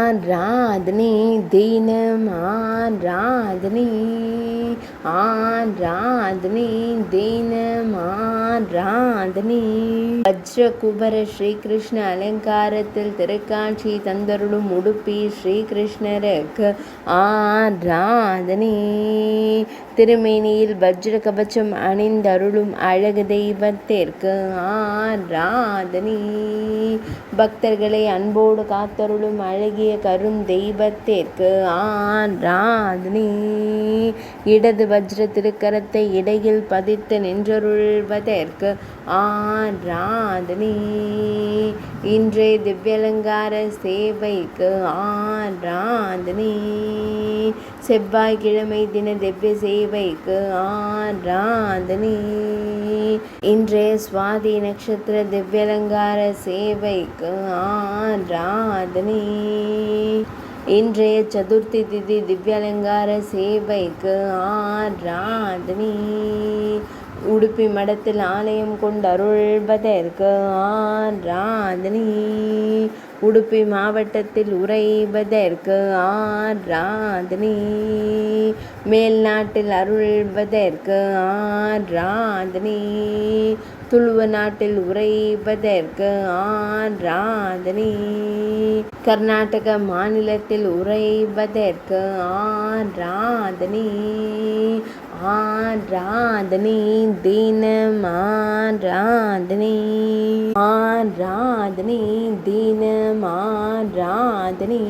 ஆராதனை தினம் ஆராதனை ஆராதனை தினம் ஆராதனை. வஜ்ரகுபர ஸ்ரீகிருஷ்ண அலங்காரத்தில் திருக்காட்சி தந்தருளும் உடுப்பி ஸ்ரீகிருஷ்ணருக்கு ஆராதனை. திருமேனியில் வஜ்ர கவச்சம் அணிந்தருளும் அழகு தெய்வத்திற்கு ஆராதனை. பக்தர்களை அன்போடு காத்தருளும் அழகிய கருந்தெய்வத்திற்கு ஆராதனை. இடது வஜ்ர திருக்கரத்தை இடையில் பதித்து நின்றருள்வதற்கு ஆராதனை. இன்றைய திவ்யலங்கார சேவைக்கு ஆராதனை. செவ்வாய்க்கிழமை தின திவ்ய சேவைக்கு ஆராதனை. இன்றைய சுவாதி நட்சத்திர திவ்யலங்கார சேவைக்கு ஆராதனை. இன்றைய சதுர்த்தி திதி திவ்யலங்கார சேவைக்கு ஆராதனை. உடுப்பி மடத்தில் ஆலயம் கொண்டு அருள்வதற்கு ஆராதனை. உடுப்பி மாவட்டத்தில் உறைவதற்கு ஆராதனை. மேல் நாட்டில் அருள்வதற்கு ஆராதனை. துளுவ நாட்டில் உறைவதற்கு ஆராதனை. கர்நாடக மாநிலத்தில் உறைவதற்கு ஆராதனை. ஆராதனை தினம் ஆராதனை. ஆராதனை தினம் ஆராதனை.